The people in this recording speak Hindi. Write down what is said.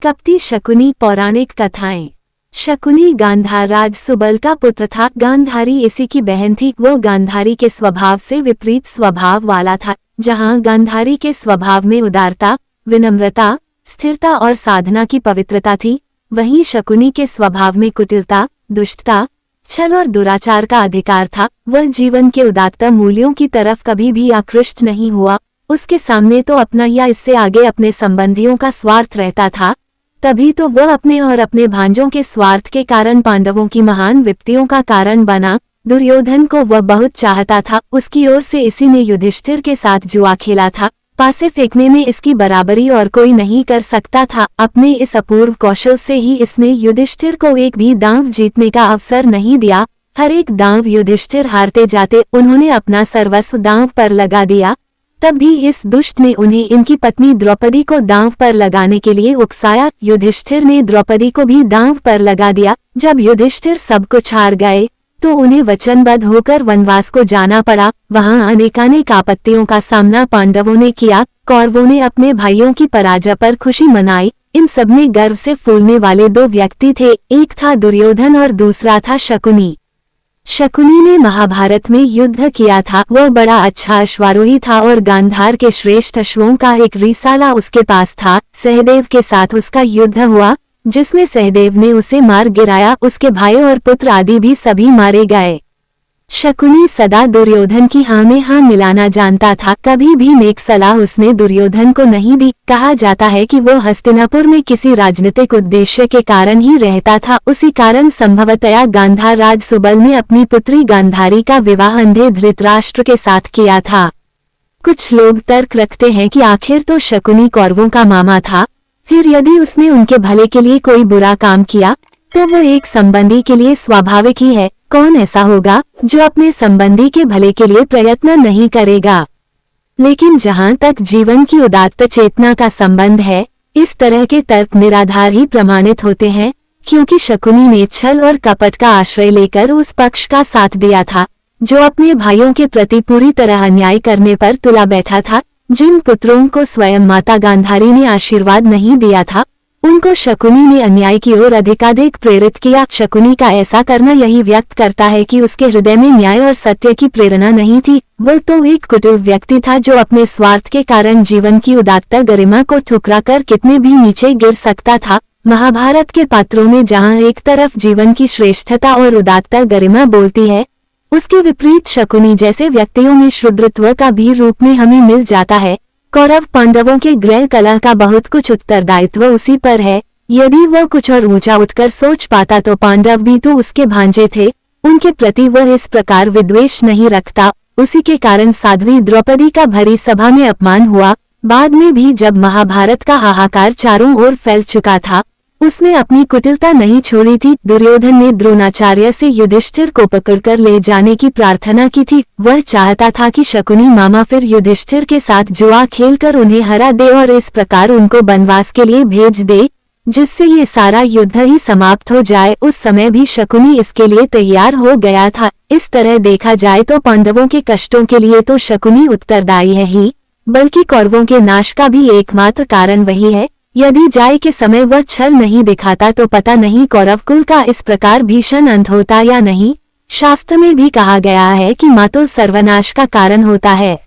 कपटी शकुनी पौराणिक कथाएं। शकुनी गांधार राज सुबल का पुत्र था। गांधारी इसी की बहन थी। वो गांधारी के स्वभाव से विपरीत स्वभाव वाला था। जहां गांधारी के स्वभाव में उदारता, विनम्रता, स्थिरता और साधना की पवित्रता थी, वहीं शकुनी के स्वभाव में कुटिलता, दुष्टता, छल और दुराचार का अधिकार था। वह जीवन के उदात्त मूल्यों की तरफ कभी भी आकृष्ट नहीं हुआ। उसके सामने तो अपना या इससे आगे अपने संबंधियों का स्वार्थ रहता था। तभी तो वह अपने और अपने भांजों के स्वार्थ के कारण पांडवों की महान विपत्तियों का कारण बना। दुर्योधन को वह बहुत चाहता था। उसकी ओर से इसी ने युधिष्ठिर के साथ जुआ खेला था। पासे फेंकने में इसकी बराबरी और कोई नहीं कर सकता था। अपने इस अपूर्व कौशल से ही इसने युधिष्ठिर को एक भी दांव जीतने का अवसर नहीं दिया। हर एक दांव युधिष्ठिर हारते जाते। उन्होंने अपना सर्वस्व दांव पर लगा दिया। तब भी इस दुष्ट ने उन्हें इनकी पत्नी द्रौपदी को दांव पर लगाने के लिए उकसाया। युधिष्ठिर ने द्रौपदी को भी दांव पर लगा दिया। जब युधिष्ठिर सब कुछ हार गए तो उन्हें वचनबद्ध होकर वनवास को जाना पड़ा। वहां अनेकानेक आपत्तियों का सामना पांडवों ने किया। कौरवों ने अपने भाइयों की पराजय पर खुशी मनाई। इन सब में गर्व से फूलने वाले दो व्यक्ति थे। एक था दुर्योधन और दूसरा था शकुनी। शकुनी ने महाभारत में युद्ध किया था। वह बड़ा अच्छा अश्वारोही था और गांधार के श्रेष्ठ अश्वों का एक रिसाला उसके पास था। सहदेव के साथ उसका युद्ध हुआ, जिसमें सहदेव ने उसे मार गिराया। उसके भाई और पुत्र आदि भी सभी मारे गए। शकुनी सदा दुर्योधन की हाँ में हाँ मिलाना जानता था। कभी भी नेक सलाह उसने दुर्योधन को नहीं दी। कहा जाता है कि वो हस्तिनापुर में किसी राजनीतिक उद्देश्य के कारण ही रहता था। उसी कारण संभवतया गांधार राज सुबल ने अपनी पुत्री गांधारी का विवाह अंधे धृतराष्ट्र के साथ किया था। कुछ लोग तर्क रखते हैं कि आखिर तो शकुनी कौरवों का मामा था। फिर यदि उसने उनके भले के लिए कोई बुरा काम किया तो वो एक संबंधी के लिए स्वाभाविक ही है। कौन ऐसा होगा जो अपने संबंधी के भले के लिए प्रयत्न नहीं करेगा। लेकिन जहां तक जीवन की उदात्त चेतना का संबंध है, इस तरह के तर्क निराधार ही प्रमाणित होते हैं, क्योंकि शकुनी ने छल और कपट का आश्रय लेकर उस पक्ष का साथ दिया था जो अपने भाइयों के प्रति पूरी तरह अन्याय करने पर तुला बैठा था। जिन पुत्रों को स्वयं माता गांधारी ने आशीर्वाद नहीं दिया था, उनको शकुनी ने अन्याय की ओर अधिकाधिक प्रेरित किया। शकुनी का ऐसा करना यही व्यक्त करता है कि उसके हृदय में न्याय और सत्य की प्रेरणा नहीं थी। वो तो एक कुटिल व्यक्ति था जो अपने स्वार्थ के कारण जीवन की उदात्त गरिमा को ठुकरा कर कितने भी नीचे गिर सकता था। महाभारत के पात्रों में जहाँ एक तरफ जीवन की श्रेष्ठता और उदात्त गरिमा बोलती है, उसके विपरीत शकुनी जैसे व्यक्तियों में शूद्रत्व का भी रूप में हमें मिल जाता है। कौरव पांडवों के गृह कलह का बहुत कुछ उत्तरदायित्व उसी पर है। यदि वह कुछ और ऊंचा उठकर सोच पाता तो पांडव भी तो उसके भांजे थे। उनके प्रति वह इस प्रकार विद्वेष नहीं रखता। उसी के कारण साध्वी द्रौपदी का भरी सभा में अपमान हुआ। बाद में भी जब महाभारत का हाहाकार चारों ओर फैल चुका था, उसने अपनी कुटिलता नहीं छोड़ी थी। दुर्योधन ने द्रोणाचार्य से युधिष्ठिर को पकड़कर ले जाने की प्रार्थना की थी। वह चाहता था कि शकुनी मामा फिर युधिष्ठिर के साथ जुआ खेलकर उन्हें हरा दे और इस प्रकार उनको वनवास के लिए भेज दे, जिससे ये सारा युद्ध ही समाप्त हो जाए। उस समय भी शकुनी इसके लिए तैयार हो गया था। इस तरह देखा जाए तो पांडवों के कष्टों के लिए तो शकुनी उत्तरदायी है ही, बल्कि कौरवों के नाश का भी एकमात्र कारण वही है। यदि जाए के समय वह छल नहीं दिखाता तो पता नहीं कौरव कुल का इस प्रकार भीषण अंत होता या नहीं। शास्त्र में भी कहा गया है कि मातुल सर्वनाश का कारण होता है।